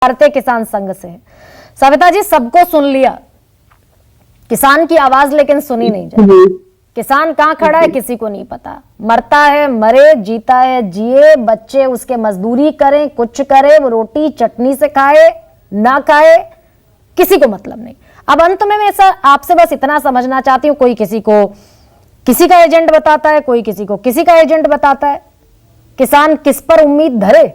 भारतीय किसान संघ से है। सविता जी, सबको सुन लिया, किसान की आवाज लेकिन सुनी नहीं जाती। किसान कहाँ खड़ा है किसी को नहीं पता, मरता है मरे, जीता है जिए, बच्चे उसके मजदूरी करें, कुछ करे, वो रोटी चटनी से खाए ना खाए, किसी को मतलब नहीं। अब अंत में मैं आपसे बस इतना समझना चाहती हूँ, कोई किसी को किसी का एजेंट बताता है, कोई किसी को किसी का एजेंट बताता है, किसान किस पर उम्मीद धरे?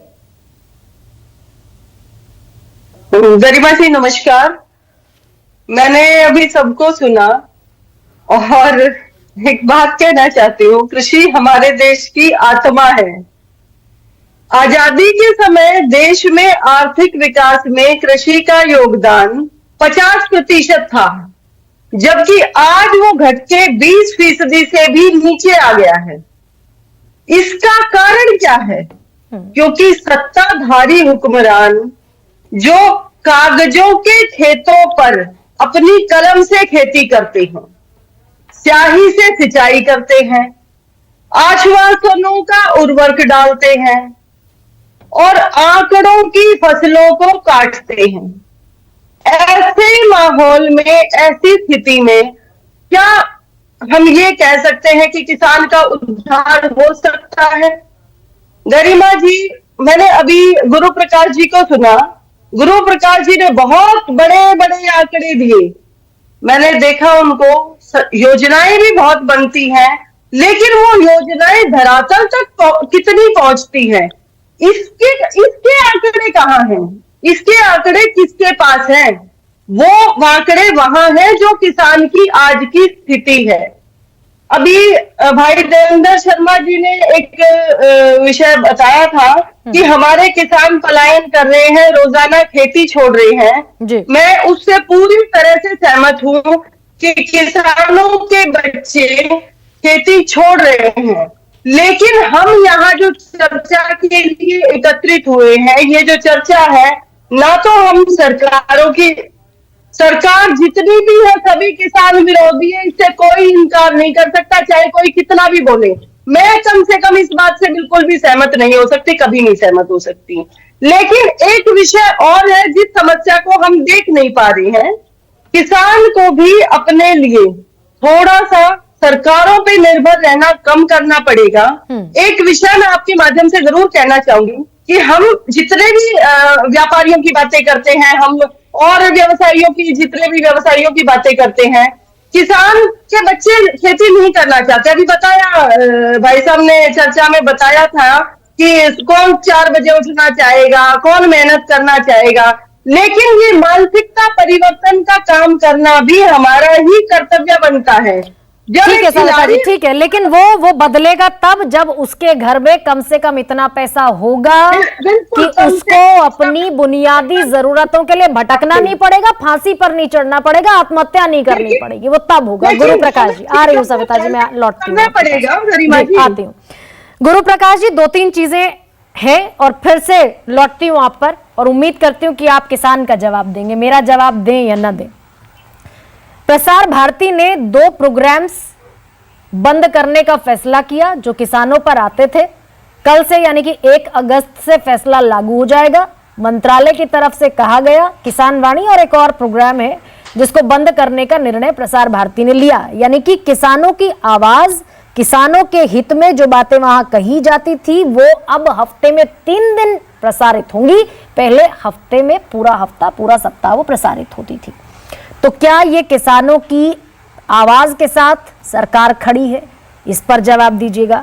गरिमा जी नमस्कार। मैंने अभी सबको सुना और एक बात कहना चाहती हूँ, कृषि हमारे देश की आत्मा है। आजादी के समय देश में आर्थिक विकास में कृषि का योगदान 50% था, जबकि आज वो घट के 20% से भी नीचे आ गया है। इसका कारण क्या है? क्योंकि सत्ताधारी हुक्मरान जो कागजों के खेतों पर अपनी कलम से खेती करते हैं, स्याही से सिंचाई करते हैं, आश्वासनों का उर्वरक डालते हैं और आंकड़ों की फसलों को काटते हैं, ऐसे माहौल में, ऐसी स्थिति में क्या हम ये कह सकते हैं कि किसान का उद्धार हो सकता है? गरिमा जी, मैंने अभी गुरु प्रकाश जी को सुना। गुरु प्रकाश जी ने बहुत बड़े बड़े आंकड़े दिए, मैंने देखा उनको। योजनाएं भी बहुत बनती हैं, लेकिन वो योजनाएं धरातल तक कितनी पहुंचती हैं, इसके आंकड़े कहाँ हैं? इसके आंकड़े किसके पास हैं? वो आंकड़े वहां हैं जो किसान की आज की स्थिति है। अभी भाई देवेंद्र शर्मा जी ने एक विषय बताया था कि हमारे किसान पलायन कर रहे हैं, रोजाना खेती छोड़ रहे हैं। मैं उससे पूरी तरह से सहमत हूं कि किसानों के बच्चे खेती छोड़ रहे हैं, लेकिन हम यहाँ जो चर्चा के लिए एकत्रित हुए हैं, ये जो चर्चा है, ना तो हम सरकार जितनी भी है सभी किसान विरोधी है, इससे कोई इनकार नहीं कर सकता, चाहे कोई कितना भी बोले। मैं कम से कम इस बात से बिल्कुल भी सहमत नहीं हो सकती, कभी नहीं सहमत हो सकती। लेकिन एक विषय और है जिस समस्या को हम देख नहीं पा रहे हैं, किसान को भी अपने लिए थोड़ा सा सरकारों पे निर्भर रहना कम करना पड़ेगा। एक विषय मैं आपके माध्यम से जरूर कहना चाहूंगी कि हम जितने भी व्यापारियों की बातें करते हैं, हम और व्यवसायियों की जितने भी व्यवसायियों की बातें करते हैं, किसान के बच्चे खेती नहीं करना चाहते। अभी बताया भाई साहब ने, चर्चा में बताया था कि कौन 4 बजे उठना चाहेगा, कौन मेहनत करना चाहेगा, लेकिन ये मानसिकता परिवर्तन का काम करना भी हमारा ही कर्तव्य बनता है। ठीक है सविता जी, ठीक है, लेकिन वो बदलेगा तब जब उसके घर में कम से कम इतना पैसा होगा कि उसको अपनी बुनियादी जरूरतों के लिए भटकना नहीं पड़ेगा, फांसी पर नहीं चढ़ना पड़ेगा, आत्महत्या नहीं करनी पड़ेगी, वो तब होगा। गुरु प्रकाश जी, आ रही हूँ सविता जी, मैं लौटती हूँ, आती हूँ। गुरु प्रकाश जी, 2-3 चीजें हैं और फिर से लौटती हूँ आप पर, और उम्मीद करती हूँ कि आप किसान का जवाब देंगे, मेरा जवाब दें या न दें। प्रसार भारती ने 2 प्रोग्राम्स बंद करने का फैसला किया जो किसानों पर आते थे। कल से यानी कि 1 अगस्त से फैसला लागू हो जाएगा। मंत्रालय की तरफ से कहा गया, किसान वाणी और एक और प्रोग्राम है जिसको बंद करने का निर्णय प्रसार भारती ने लिया, यानी कि किसानों की आवाज, किसानों के हित में जो बातें वहां कही जाती थी वो अब हफ्ते में 3 दिन प्रसारित होंगी। पहले हफ्ते में पूरा हफ्ता, पूरा सप्ताह वो प्रसारित होती थी। तो क्या ये किसानों की आवाज के साथ सरकार खड़ी है? इस पर जवाब दीजिएगा।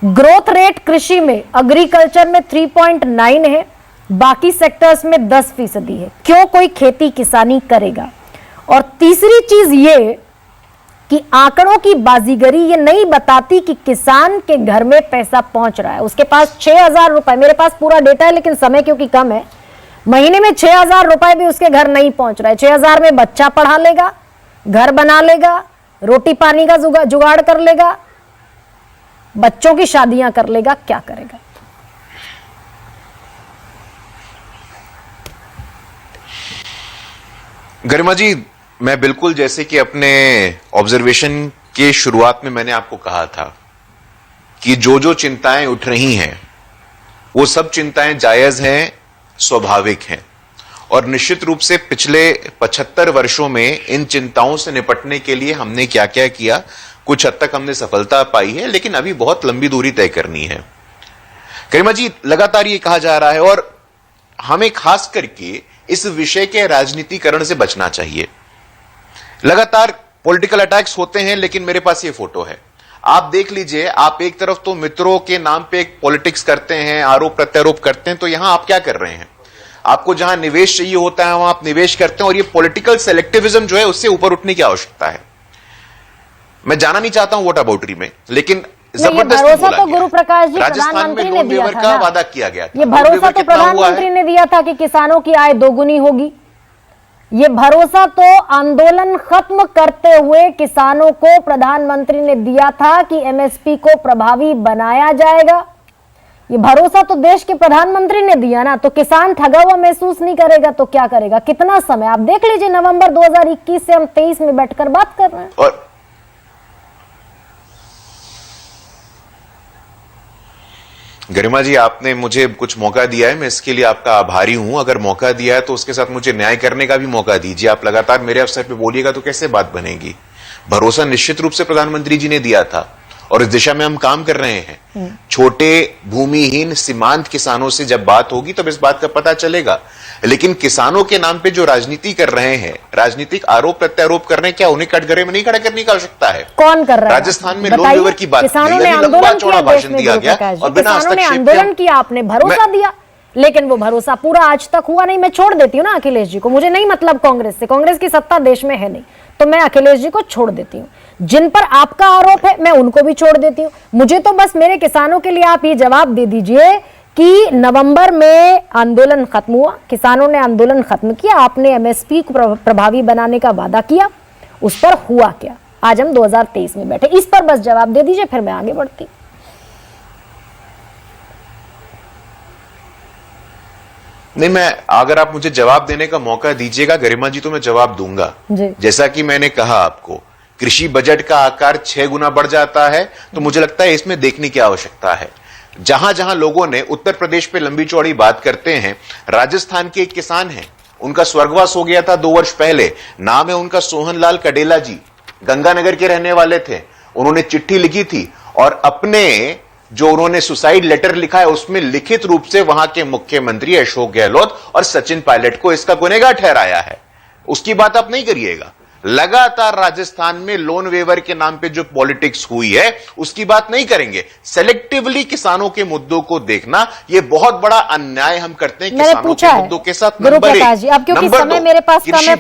ग्रोथ रेट कृषि में, एग्रीकल्चर में 3.9 है, बाकी सेक्टर्स में 10% है। क्यों कोई खेती किसानी करेगा? और तीसरी चीज ये कि आंकड़ों की बाजीगरी ये नहीं बताती कि किसान के घर में पैसा पहुंच रहा है। उसके पास 6,000 रुपए, मेरे पास पूरा डेटा है लेकिन समय क्योंकि कम है, महीने में 6,000 रुपए भी उसके घर नहीं पहुंच रहा है। 6,000 में बच्चा पढ़ा लेगा, घर बना लेगा, रोटी पानी का जुगाड़ कर लेगा, बच्चों की शादियां कर लेगा, क्या करेगा? गरिमा जी, मैं बिल्कुल जैसे कि अपने ऑब्जर्वेशन के शुरुआत में मैंने आपको कहा था कि जो चिंताएं उठ रही हैं वो सब चिंताएं जायज हैं, स्वाभाविक हैं। और निश्चित रूप से पिछले 75 वर्षों में इन चिंताओं से निपटने के लिए हमने क्या क्या किया, कुछ हद तक हमने सफलता पाई है, लेकिन अभी बहुत लंबी दूरी तय करनी है। गरिमा जी, लगातार ये कहा जा रहा है और हमें खास करके इस विषय के राजनीतिकरण से बचना चाहिए। लगातार पॉलिटिकल अटैक्स होते हैं, लेकिन मेरे पास ये फोटो है, आप देख लीजिए। आप एक तरफ तो मित्रों के नाम पे पॉलिटिक्स करते हैं, आरोप प्रत्यारोप करते हैं, तो यहां आप क्या कर रहे हैं? आपको जहां निवेश चाहिए होता है वहां आप निवेश करते हैं, और ये पॉलिटिकल सेलेक्टिविज्म जो है उससे ऊपर उठने की आवश्यकता है। मैं जाना नहीं चाहता हूं वोट अबाउटरी में, लेकिन जबरदस्ती भरोसा बोला तो गया। गुरु प्रकाश जी राजस्थान में प्रधानमंत्री ने लोन दिया वेवर था का ना। वादा किया गया था। ये भरोसा तो प्रधानमंत्री ने दिया था कि किसानों की आय दोगुनी होगी। ये भरोसा तो आंदोलन खत्म करते हुए किसानों को प्रधानमंत्री ने दिया था कि एमएसपी को प्रभावी बनाया जाएगा। ये भरोसा तो देश के प्रधानमंत्री ने दिया ना, तो किसान ठगा हुआ महसूस नहीं करेगा तो क्या करेगा? कितना समय आप देख लीजिए, नवंबर 2021 से हम 23 में बैठकर बात कर रहे हैं। और गरिमा जी, आपने मुझे कुछ मौका दिया है, मैं इसके लिए आपका आभारी हूं। अगर मौका दिया है तो उसके साथ मुझे न्याय करने का भी मौका दीजिए। आप लगातार मेरे अवसर पे बोलिएगा तो कैसे बात बनेगी? भरोसा निश्चित रूप से प्रधानमंत्री जी ने दिया था और इस दिशा में हम काम कर रहे हैं। छोटे भूमिहीन सीमांत किसानों से जब बात होगी तब इस बात का पता चलेगा। लेकिन किसानों के नाम पे जो राजनीति कर रहे हैं, राजनीतिक आरोप प्रत्यारोप कर रहे हैं, क्या उन्हें कटघरे में नहीं खड़ा करने की आवश्यकता है? कौन कर रहा है? राजस्थान में लोन वेवर की बात किसानों ने आंदोलन किया, भाषण दिया गया और बिना किसानों ने आंदोलन किया, आपने भरोसा दिया, लेकिन वो भरोसा पूरा आज तक हुआ नहीं। मैं छोड़ देती हूँ ना अखिलेश जी को, मुझे नहीं मतलब कांग्रेस से, कांग्रेस की सत्ता देश में है नहीं, तो मैं अखिलेश जी को छोड़ देती हूँ। जिन पर आपका आरोप है मैं उनको भी छोड़ देती हूँ। मुझे तो बस मेरे किसानों के लिए आप ये जवाब दे दीजिए कि नवंबर में आंदोलन खत्म हुआ, किसानों ने आंदोलन खत्म किया, आपने एमएसपी को प्रभावी बनाने का वादा किया, उस पर हुआ क्या? आज हम 2023 में बैठे, इस पर बस जवाब दे दीजिए, फिर मैं आगे बढ़ती। नहीं, मैं अगर आप मुझे जवाब देने का मौका दीजिएगा गरिमा जी तो मैं जवाब दूंगा। जैसा कि मैंने कहा आपको, कृषि बजट का आकार 6 गुना बढ़ जाता है, तो मुझे लगता है इसमें देखने की आवश्यकता है। जहां जहां लोगों ने उत्तर प्रदेश पे लंबी चौड़ी बात करते हैं, राजस्थान के एक किसान हैं, उनका स्वर्गवास हो गया था 2 वर्ष पहले, नाम है उनका सोहनलाल कडेला जी, गंगानगर के रहने वाले थे। उन्होंने चिट्ठी लिखी थी और अपने जो उन्होंने सुसाइड लेटर लिखा है उसमें लिखित रूप से वहां के मुख्यमंत्री अशोक गहलोत और सचिन पायलट को इसका गुनहगार ठहराया है। उसकी बात आप नहीं करिएगा। लगातार राजस्थान में लोन वेवर के नाम पे जो पॉलिटिक्स हुई है उसकी बात नहीं करेंगे। सेलेक्टिवली किसानों के मुद्दों को देखना, यह बहुत बड़ा अन्याय हम करते हैं किसानों के मुद्दों के साथ। गुरु प्रकाश जी, अब क्योंकि समय मेरे पास कम है,